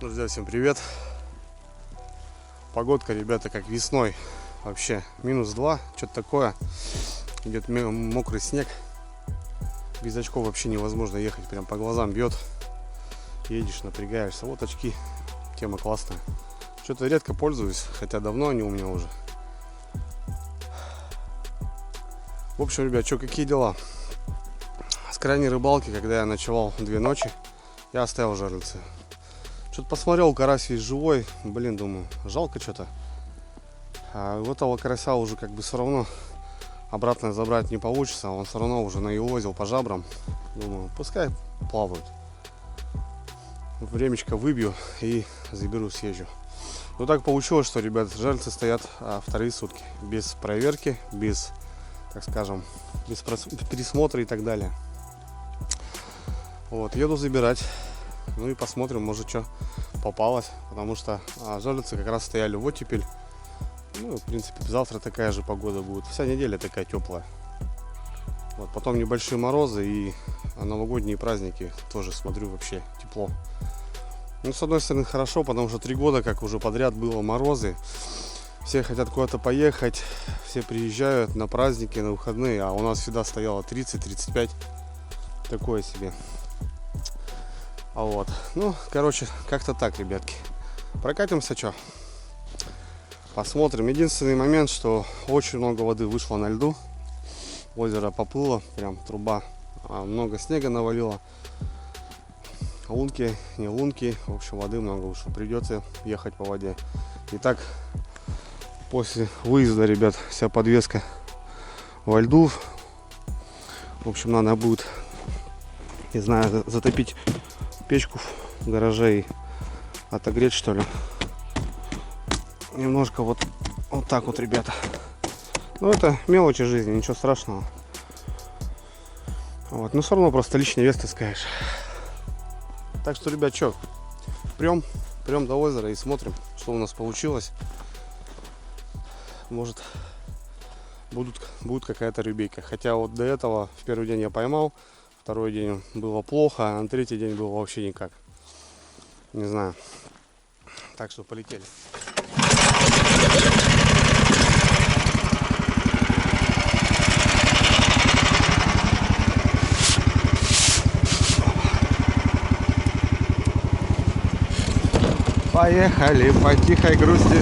Друзья, всем привет! Погодка, ребята, как весной. Вообще, -2, что-то такое. Идет мокрый снег. Без очков вообще невозможно ехать, прям по глазам бьет. Едешь, напрягаешься. Вот очки, тема классная. Что-то редко пользуюсь, хотя давно они у меня уже. В общем, ребят, какие дела? С крайней рыбалки, когда я ночевал 2 ночи, я оставил жерлицы. Что-то посмотрел, карась весь живой. Блин, думаю, жалко что-то. А у этого карася уже как бы все равно обратно забрать не получится. Он все равно уже наелозил по жабрам. Думаю, пускай плавают. Времечко выбью и заберу, съезжу. Но так получилось, что, ребят, жерлицы стоят вторые сутки. Без проверки, без, так скажем, без пересмотра и так далее. Вот, еду забирать. Ну и посмотрим, может, что попалось. Потому что жерлицы как раз стояли в оттепель. Ну, в принципе, завтра такая же погода будет. Вся неделя такая теплая. Вот, потом небольшие морозы и новогодние праздники. Тоже смотрю, вообще тепло. Ну, с одной стороны, хорошо, потому что 3 года, как уже подряд было морозы. Все хотят куда-то поехать. Все приезжают на праздники, на выходные. А у нас всегда стояло 30-35. Такое себе. Вот. Ну, короче, как-то так, ребятки. Прокатимся, что? Посмотрим. Единственный момент, что очень много воды вышло на льду. Озеро поплыло, прям труба. Много снега навалило. Лунки, не лунки. В общем, воды много вышло. Придется ехать по воде. Итак, после выезда, ребят, вся подвеска во льду. В общем, надо будет, не знаю, затопить печку в гараже и отогреть, что ли. Немножко вот так вот, ребята. Ну, это мелочи жизни, ничего страшного. Вот, но все равно просто лишний вес таскаешь. Так что, ребят, что, прям до озера и смотрим, что у нас получилось. Может, будет какая-то рыбейка. Хотя вот до этого в первый день я поймал, второй день было плохо, а на третий день было вообще никак. Не знаю. Так что полетели. Поехали по тихой грусти.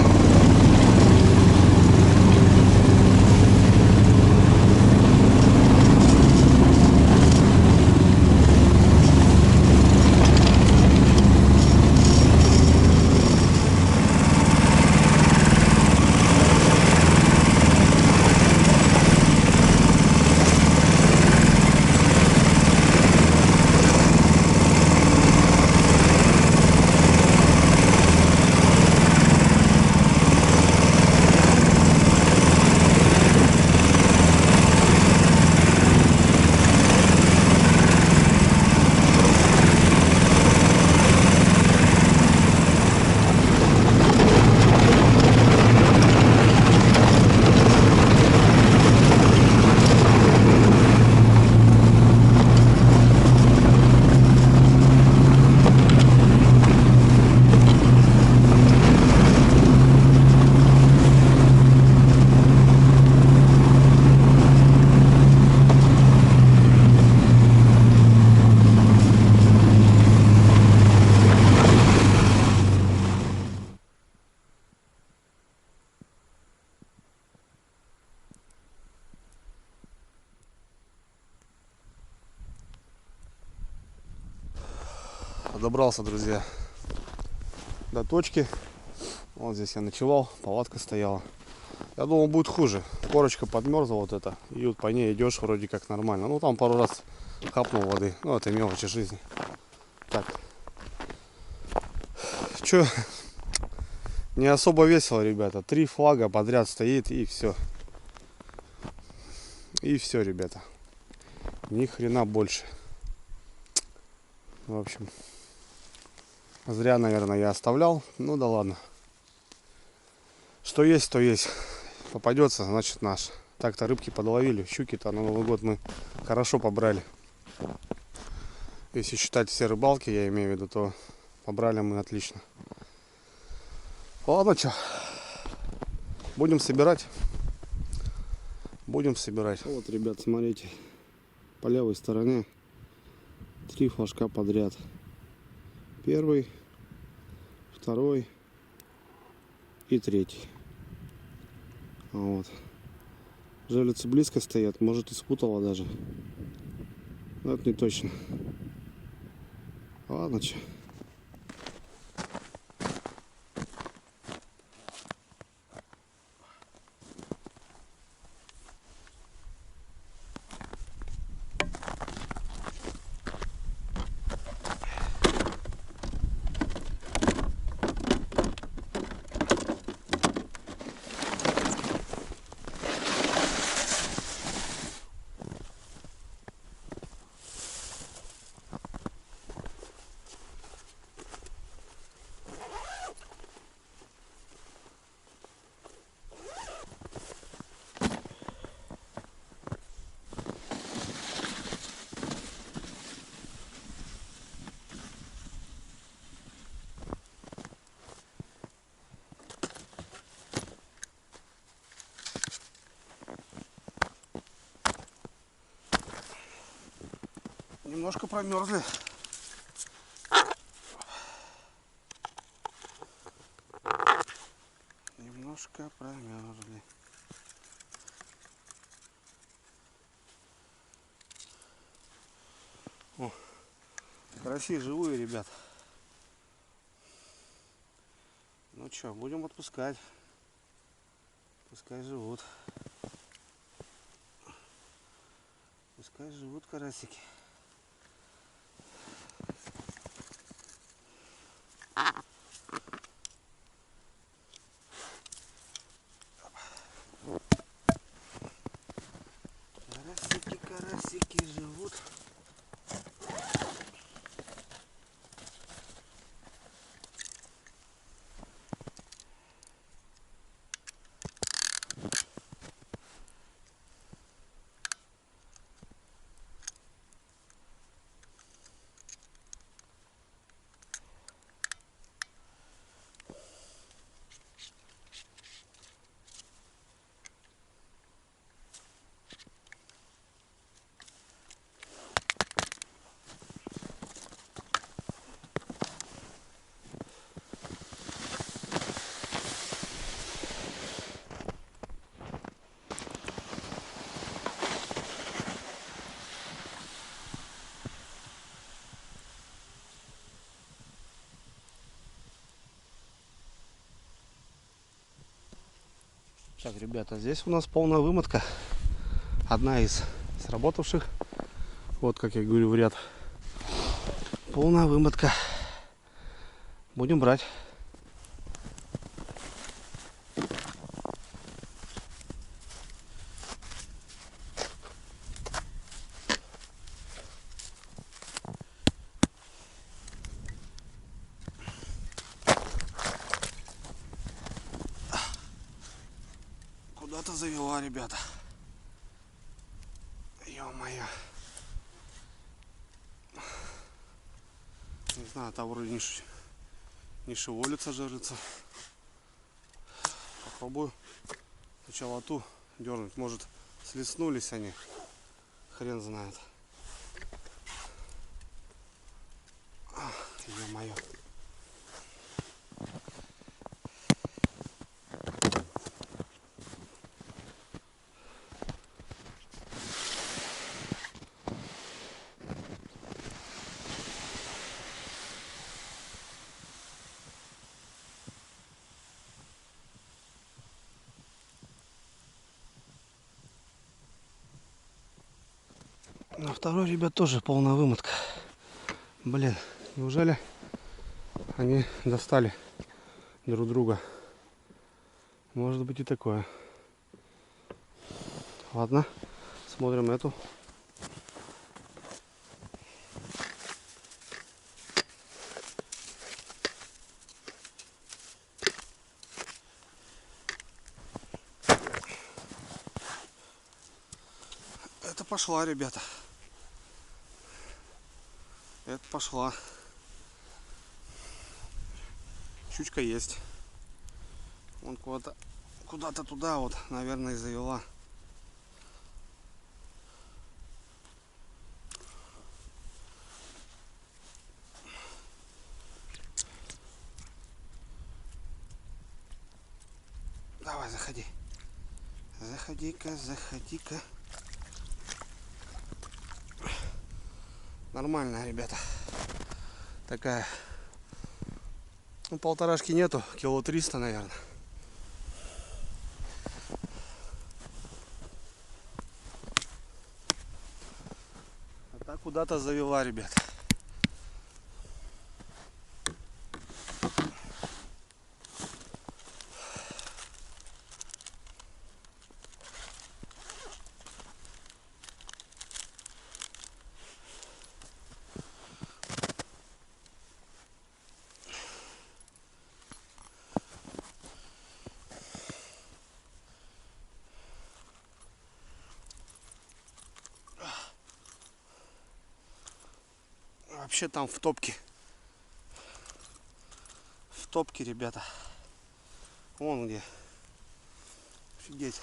Добрался, друзья, до точки. Вот здесь я ночевал, палатка стояла. Я думал, будет хуже. Корочка подмерзла вот это. И вот по ней идешь вроде как нормально. Ну, там пару раз хапнул воды. Ну, это мелочи жизни. Так. Че? Не особо весело, ребята. 3 флага подряд стоит и все. И все, ребята. Ни хрена больше. В общем, зря, наверное, я оставлял. Ну да ладно. Что есть, то есть. Попадется, значит наш. Так-то рыбки подловили. Щуки-то на Новый год мы хорошо побрали. Если считать все рыбалки, я имею в виду, то Побрали мы отлично. Ладно, что, будем собирать. Будем собирать. Вот, ребят, смотрите. По левой стороне 3 флажка подряд. Первый, второй и третий. Вот. Жерлицы близко стоят, может и спутала даже. Но это не точно. Ладно, че. Немножко промерзли. Немножко промерзли. О, караси живые, ребят. Ну что, будем отпускать. Пускай живут. Пускай живут карасики. Карасики, карасики живут. Так, ребята, здесь у нас полная вымотка. Одна из сработавших. Вот, как я говорю, в ряд. Полная вымотка. Будем брать. Куда-то завела, ребята. Ё-моё. Не знаю, там вроде не шевелится, жерлица. Попробую сначала ту дернуть. Может, слеснулись они. Хрен знает. Ё-моё. На второй, ребят, тоже полная вымотка. Блин, неужели они достали друг друга? Может быть и такое. Ладно, смотрим эту. Это пошла, ребята. Это пошла. Щучка есть. Вон куда-то туда вот, наверное, и завела. Давай, заходи. Заходи-ка, заходи-ка. Нормально, ребята. Такая. Ну, полторашки нету, кило 300, наверное. А так куда-то завела, ребят. Вообще там в топке. В топке, ребята. Вон где. Офигеть.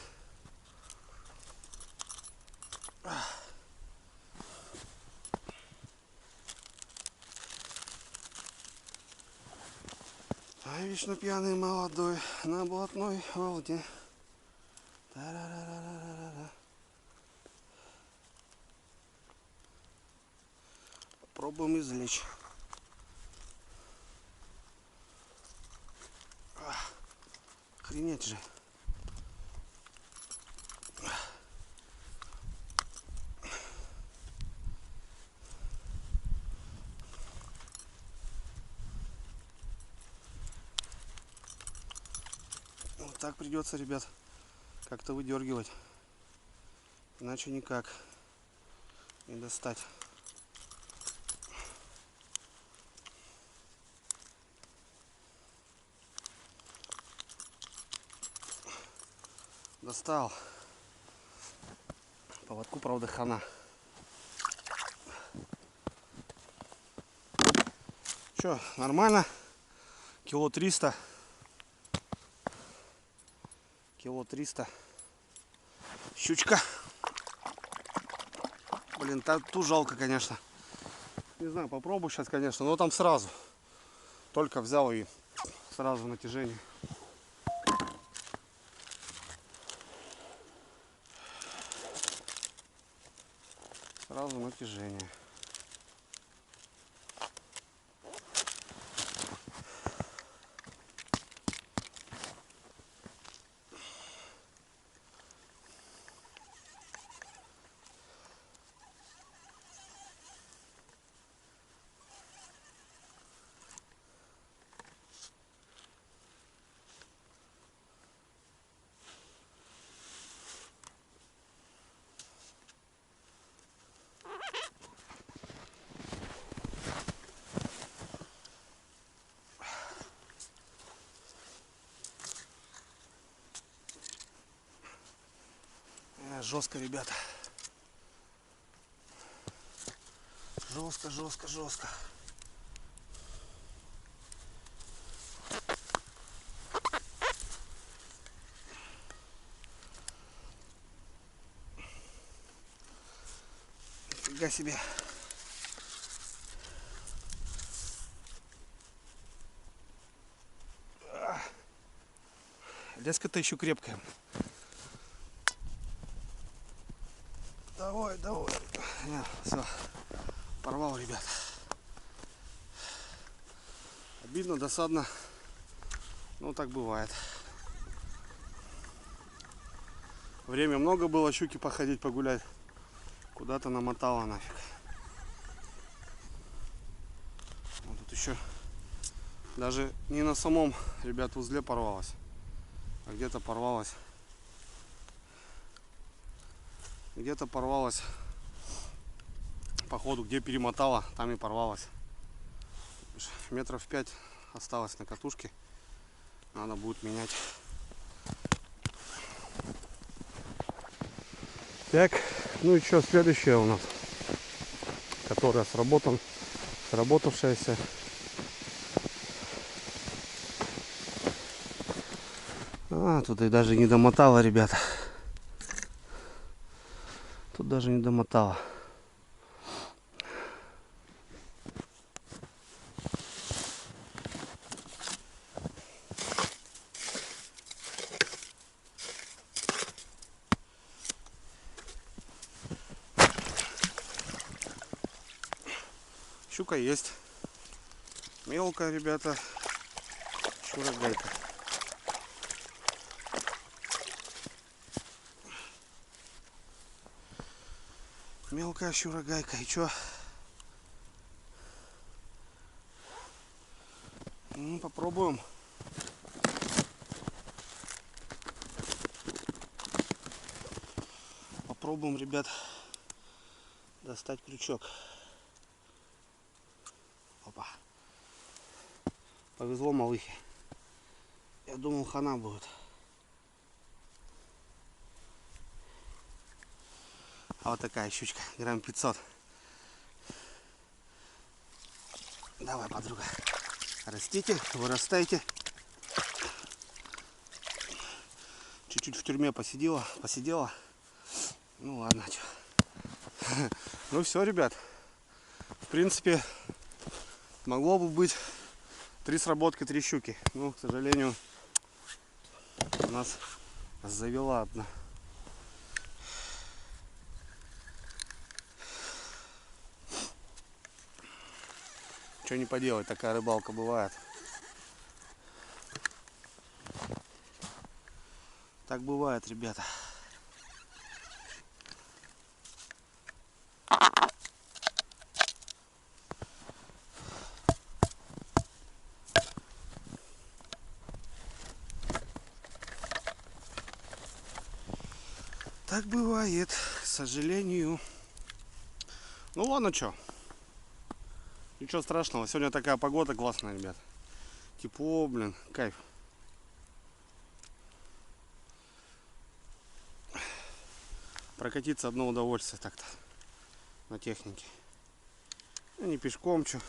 А вечно пьяный молодой на блатной волне. Та-ра-ра-ра-ра-ра-ра. Попробуем извлечь. Охренеть же. Вот так придется, ребят, как-то выдергивать. Иначе никак не достать. Достал. Поводку, правда, хана. Че, нормально? Кило 300. Кило 300. Щучка. Блин, ту жалко, конечно. Не знаю, попробую сейчас, конечно. Но там сразу. Только взял и сразу натяжение. Сразу натяжение. Жестко, ребята. Жестко, жестко, жестко. Нифига себе. Леска-то еще крепкая. Давай, давай. Все, порвал, ребят. Обидно, досадно. Ну, так бывает. Время много было щуки походить, погулять. Куда-то намотала нафиг. Вот тут еще даже не на самом, ребят, узле порвалась, а где-то порвалась. Где-то порвалась. Походу, где перемотала, там и порвалась. Метров 5 осталось на катушке. Надо будет менять. Так, ну и что, следующее у нас, которая сработавшаяся. А, тут и даже не домотало, ребята. Тут даже не домотало. Щука есть. Мелкая, ребята. Щура-гайка. Мелкая щура-гайка. И чё? Ну, попробуем. Попробуем, ребят, достать крючок. Опа. Повезло малыхе. Я думал, хана будет. А вот такая щучка, грамм 500. Давай, подруга. Растите, вырастайте. Чуть-чуть в тюрьме посидела. Ну ладно, чё. Ну все, ребят. В принципе, могло бы быть 3 сработки, 3 щуки. Но, к сожалению, у нас завела одна. Что не поделать, такая рыбалка бывает. Так бывает, ребята. Так бывает, к сожалению. Ну ладно, что. Ничего страшного. Сегодня такая погода классная, ребят. Тепло, блин, кайф. Прокатиться одно удовольствие так-то на технике. А не пешком, что.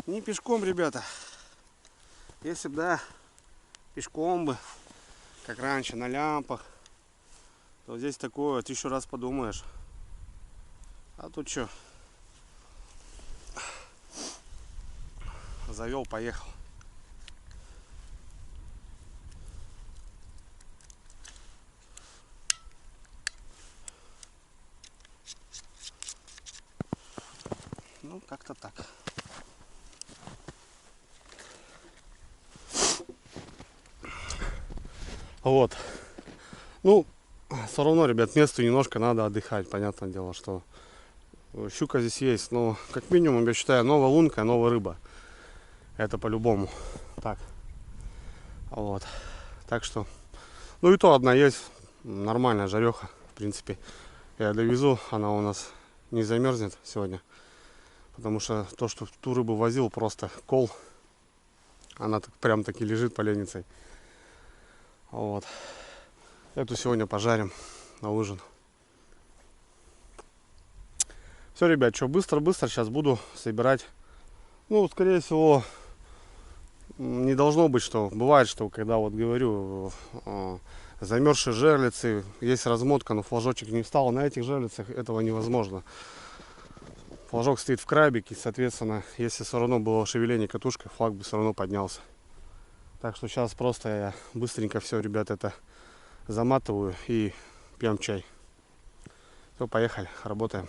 Не пешком, ребята. Если бы, да, пешком бы, как раньше, на лямпах, то здесь такое, ты еще раз подумаешь. А тут что? Завел, поехал. Ну, как-то так. Вот. Ну, все равно, ребят, месту немножко надо отдыхать. Понятное дело, что щука здесь есть. Но, как минимум, я считаю, новая лунка, новая рыба. Это по-любому. Так. Вот. Так что. Ну и то одна есть. Нормальная жареха. В принципе. Я довезу. Она у нас не замерзнет сегодня. Потому что то, что ту рыбу возил, просто кол. Она так, прям таки лежит поленницей. Вот. Эту сегодня пожарим на ужин. Все, ребят, что быстро-быстро сейчас буду собирать. Ну, скорее всего, не должно быть, что бывает, что когда вот говорю, замерзшие жерлицы, есть размотка, но флажочек не встал. На этих жерлицах этого невозможно. Флажок стоит в крабике, соответственно, если все равно было шевеление катушкой, флаг бы все равно поднялся. Так что сейчас просто я быстренько все, ребят, это заматываю и пьем чай. Все, поехали, работаем.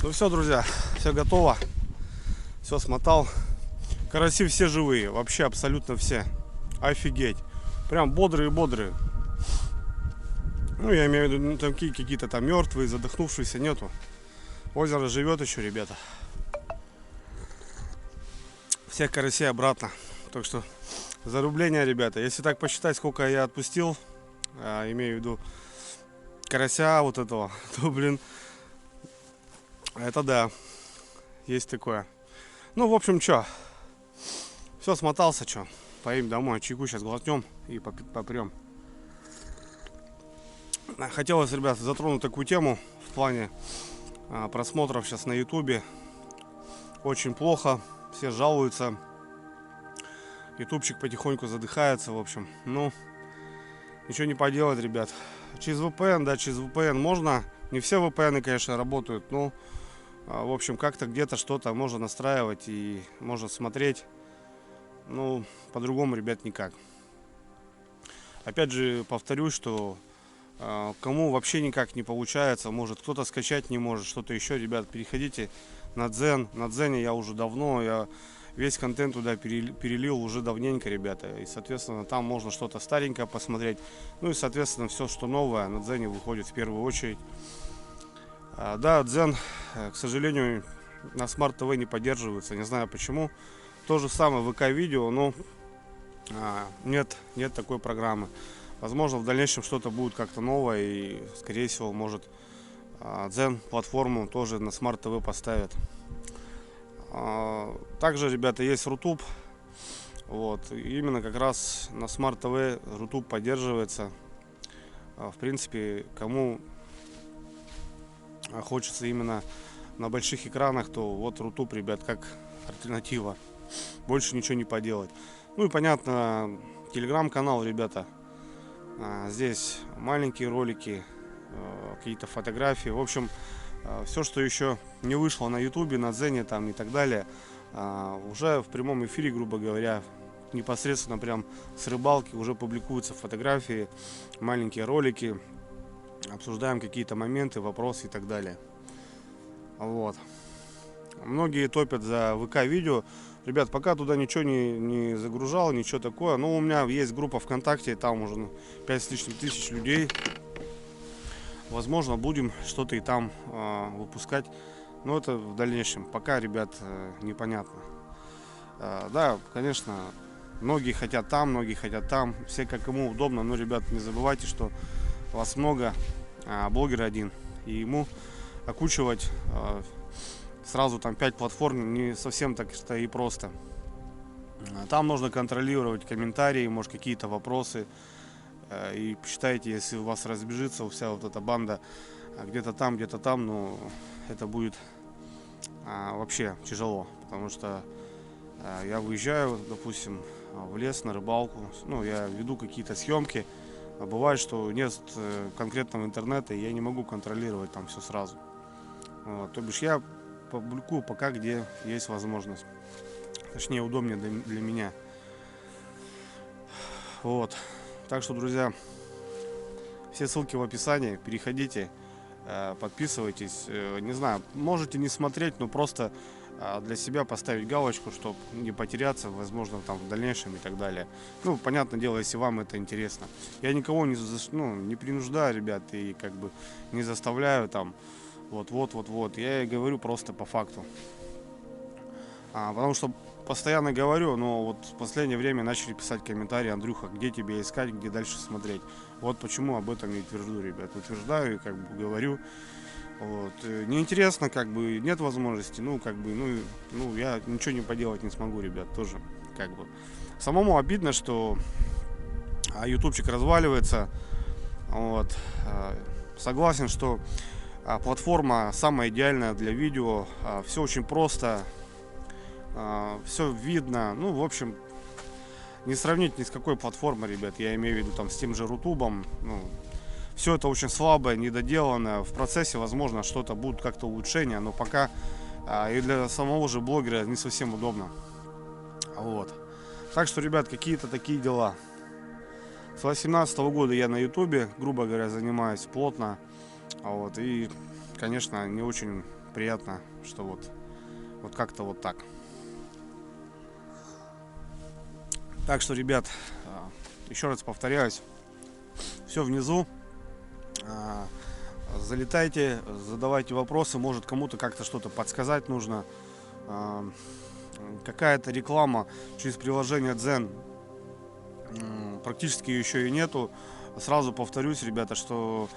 Ну все, друзья, все готово. Все смотал. Караси все живые, вообще абсолютно все. Офигеть. Прям бодрые. Ну, я имею в виду, ну, такие какие-то там мертвые, задохнувшиеся нету. Озеро живет еще, ребята. Всех карасей обратно. Так что зарубление, ребята. Если так посчитать, сколько я отпустил, имею в виду карася вот этого, то, блин, это да, есть такое. Ну, в общем, что, все, смотался, что, поедем домой, чайку сейчас глотнем и попрем. Хотелось, ребят, затронуть такую тему в плане просмотров сейчас на ютубе. Очень плохо, все жалуются. Ютубчик потихоньку задыхается, в общем. Ну, ничего не поделать, ребят. Через VPN, да, через VPN можно. Не все VPN, конечно, работают, но, в общем, как-то где-то что-то можно настраивать и можно смотреть. Ну, по-другому, ребят, никак. Опять же, повторюсь, что кому вообще никак не получается, может кто-то скачать не может, что-то еще, ребят, переходите на Дзен. На Дзене я уже давно, я весь контент туда перелил уже давненько, ребята. И, соответственно, там можно что-то старенькое посмотреть. Ну и, соответственно, все, что новое на Дзене выходит в первую очередь. Да, Дзен, к сожалению, на Smart TV не поддерживается, не знаю почему. То же самое ВК-видео, но нет такой программы. Возможно, в дальнейшем что-то будет как-то новое, и, скорее всего, может, Дзен платформу тоже на Smart TV поставят. Также, ребята, есть Рутуб. Вот, именно как раз на Smart TV Рутуб поддерживается. В принципе, кому хочется именно на больших экранах, то вот Рутуб, ребят, как альтернатива. Больше ничего не поделать. Ну и понятно, телеграм-канал, ребята. Здесь маленькие ролики, какие-то фотографии. В общем, все, что еще не вышло на ютубе, на Дзене там и так далее, уже в прямом эфире, грубо говоря, непосредственно прям с рыбалки уже публикуются фотографии, маленькие ролики. Обсуждаем какие-то моменты, вопросы и так далее. Вот. Многие топят за ВК-видео. Ребят, пока туда ничего не загружал, ничего такое. Но у меня есть группа ВКонтакте, там уже 5 с лишним тысяч людей. Возможно, будем что-то и там выпускать. Но это в дальнейшем. Пока, ребят, непонятно. Да, конечно, многие хотят там, многие хотят там. Все как кому удобно. Но, ребят, не забывайте, что вас много, блогер один. И ему окучивать сразу там 5 платформ не совсем так-то и просто. Там нужно контролировать комментарии, может, какие-то вопросы. И посчитайте, если у вас разбежится вся вот эта банда где-то там, ну, это будет вообще тяжело. Потому что я выезжаю, допустим, в лес на рыбалку, ну, я веду какие-то съемки. А бывает, что нет конкретного интернета, и я не могу контролировать там все сразу. Вот, то бишь я публикую пока, где есть возможность. Точнее, удобнее для меня. Вот. Так что, друзья, все ссылки в описании. Переходите, подписывайтесь. Не знаю, можете не смотреть, но просто для себя поставить галочку, чтобы не потеряться, возможно, там в дальнейшем и так далее. Ну, понятное дело, если вам это интересно. Я никого не принуждаю, ребят, и как бы не заставляю там вот. Я говорю просто по факту. Потому что постоянно говорю, но вот в последнее время начали писать комментарии: Андрюха, где тебе искать, где дальше смотреть. Вот почему об этом не утверждаю, ребят. Утверждаю и как бы говорю. Вот. Неинтересно, как бы нет возможности, я ничего не поделать не смогу, ребят, тоже как бы. Самому обидно, что ютубчик разваливается. Вот. Согласен, что платформа самая идеальная для видео. Все очень просто, все видно. Ну, в общем, не сравнить ни с какой платформой, ребят. Я имею в виду там с тем же Рутубом. Ну, все это очень слабое, недоделанное. В процессе, возможно, что-то будут как-то улучшения, но пока и для самого же блогера не совсем удобно. Вот. Так что, ребят, какие-то такие дела. С 2018 года я на ютубе, грубо говоря, занимаюсь плотно. Вот. И, конечно, не очень приятно, что вот как-то вот так. Так что, ребят, еще раз повторяюсь, все внизу. Залетайте, задавайте вопросы, может кому-то как-то что-то подсказать нужно. Какая-то реклама через приложение Дзен практически еще и нету. Сразу повторюсь, ребята, что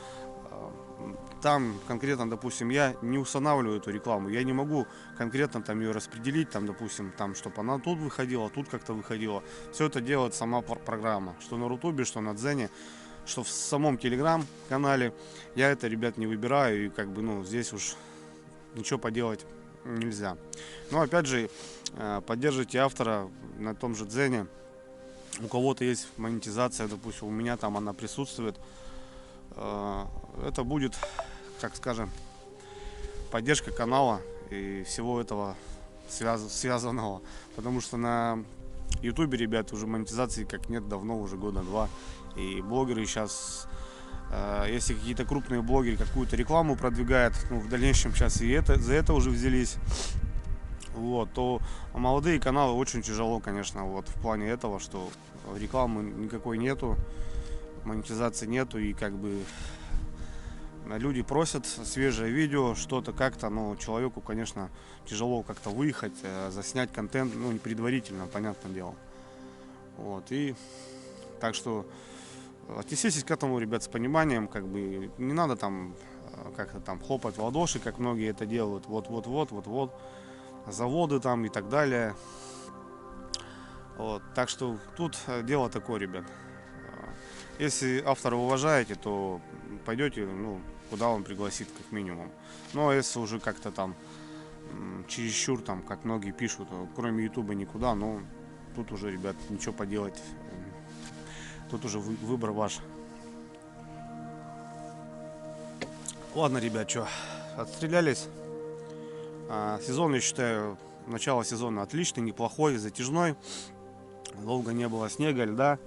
там конкретно, допустим, я не устанавливаю эту рекламу, я не могу конкретно там ее распределить, там, допустим, там, чтобы она тут выходила, тут как-то выходила. Все это делает сама программа, что на Рутубе, что на Дзене, что в самом Телеграм-канале. Я это, ребят, не выбираю, и как бы, ну, здесь уж ничего поделать нельзя. Но опять же, поддержите автора на том же Дзене. У кого-то есть монетизация, допустим, у меня там она присутствует. Это будет, так скажем, поддержка канала и всего этого связанного. Потому что на Ютубе, ребят, уже монетизации как нет давно, уже года два. И блогеры сейчас, если какие-то крупные блогеры какую-то рекламу продвигают, ну, в дальнейшем сейчас и за это уже взялись, вот, то молодые каналы очень тяжело, конечно, вот в плане этого, что рекламы никакой нету, монетизации нету, и как бы люди просят свежее видео, что-то как-то, но человеку, конечно, тяжело как-то выехать, заснять контент, ну, не предварительно, понятное дело. Вот, и так что отнеситесь к этому, ребят, с пониманием, как бы не надо там как-то там хлопать в ладоши, как многие это делают, вот, заводы там и так далее. Вот, так что тут дело такое, ребят. Если автора уважаете, то пойдете, ну, куда он пригласит, как минимум. Ну, а если уже как-то там чересчур, там, как многие пишут, кроме Ютуба никуда, ну, тут уже, ребят, ничего поделать. Тут уже выбор ваш. Ладно, ребят, что, отстрелялись. Сезон, я считаю, начало сезона отличный, неплохой, затяжной. Долго не было снега, льда.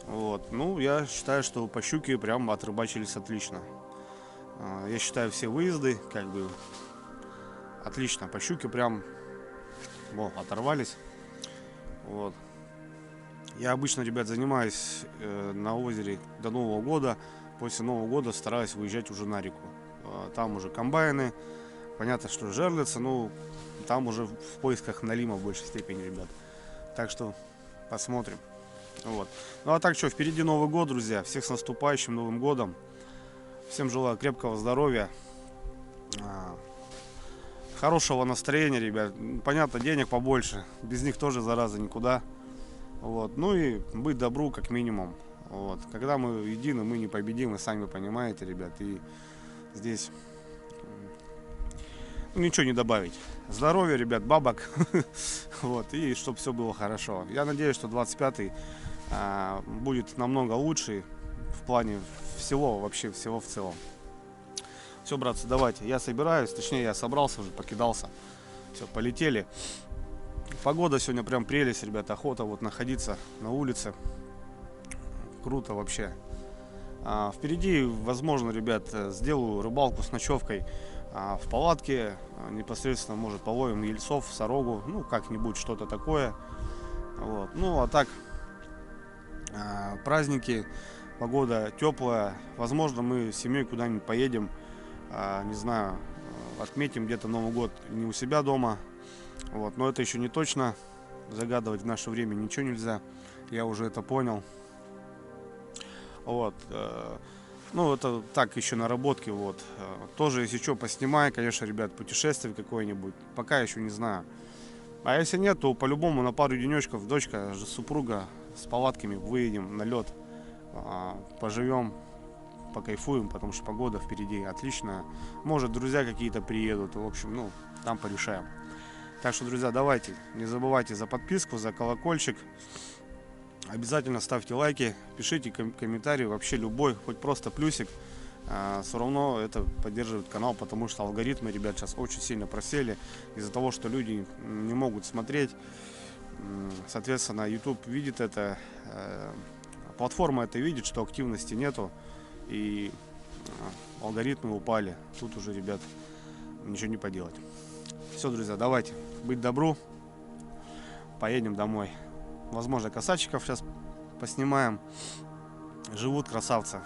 Вот. Ну, я считаю, что по щуке прям отрыбачились отлично. Я считаю, все выезды как бы отлично. По щуке прям оторвались. Вот. Я обычно, ребят, занимаюсь на озере до Нового года. После Нового года стараюсь выезжать уже на реку. Там уже комбайны. Понятно, что жерлица, ну, там уже в поисках налима в большей степени, ребят. Так что посмотрим. Вот. Ну а так что, впереди Новый год, друзья. Всех с наступающим Новым годом. Всем желаю крепкого здоровья. Хорошего настроения, ребят. Понятно, денег побольше. Без них тоже, зараза, никуда. Вот. Ну и быть добру, как минимум. Вот. Когда мы едины, мы непобедимы, сами понимаете, ребят. И здесь ничего не добавить. Здоровья, ребят, бабок. Вот. И чтобы все было хорошо. Я надеюсь, что 25-й будет намного лучше в плане всего, вообще всего в целом. Все, братцы, давайте. Я собираюсь, точнее, я собрался уже, покидался. Все, полетели. Погода сегодня прям прелесть, ребята. Охота вот находиться на улице. Круто вообще. Впереди, возможно, ребят, сделаю рыбалку с ночевкой в палатке. Непосредственно, может, половим ельцов, сорогу. Ну, как-нибудь что-то такое. Вот. Ну, а так, праздники, погода теплая. Возможно, мы с семьей куда-нибудь поедем. Не знаю, отметим где-то Новый год не у себя дома. Вот. Но это еще не точно. Загадывать в наше время ничего нельзя. Я уже это понял. Вот. Ну, это так, еще наработки. Вот. Тоже, если что, поснимай, конечно, ребят, путешествие какое-нибудь. Пока еще не знаю. А если нет, то по-любому на пару денечков дочка, супруга с палатками выедем на лед. Поживем, покайфуем, потому что погода впереди отличная. Может, друзья какие-то приедут. В общем, ну, там порешаем. Так что, друзья, давайте, не забывайте за подписку, за колокольчик. Обязательно ставьте лайки, пишите комментарии, вообще любой, хоть просто плюсик. Все равно это поддерживает канал, потому что алгоритмы, ребят, сейчас очень сильно просели из-за того, что люди не могут смотреть. Соответственно, YouTube видит это, платформа это видит, что активности нету, и алгоритмы упали. Тут уже, ребят, ничего не поделать. Все, друзья, давайте быть добру. Поедем домой. Возможно, косачиков сейчас поснимаем. Живут красавцы.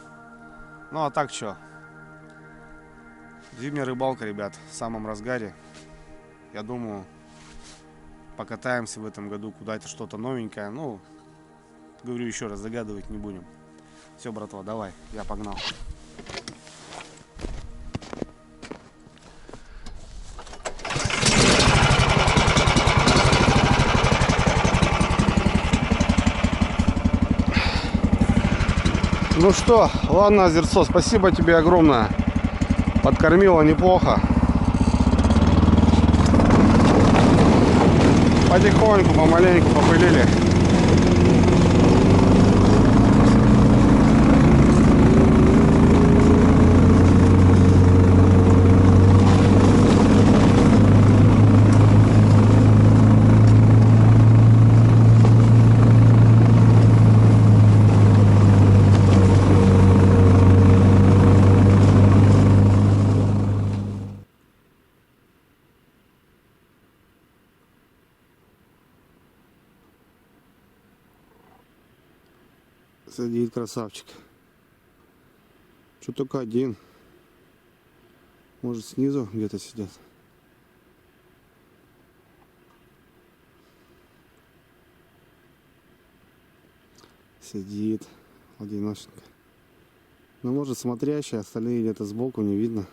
Ну а так что? Зимняя рыбалка, ребят, в самом разгаре. Я думаю, покатаемся в этом году куда-то, что-то новенькое. Ну, говорю еще раз, загадывать не будем. Все, братва, давай, я погнал. Ну что, ладно, озерцо, спасибо тебе огромное. Подкормила неплохо. Потихоньку, помаленьку попылили. Сидит красавчик. Что только один. Может, снизу где-то сидят. Сидит одиноченько. Ну, может, смотрящий, остальные где-то сбоку не видно.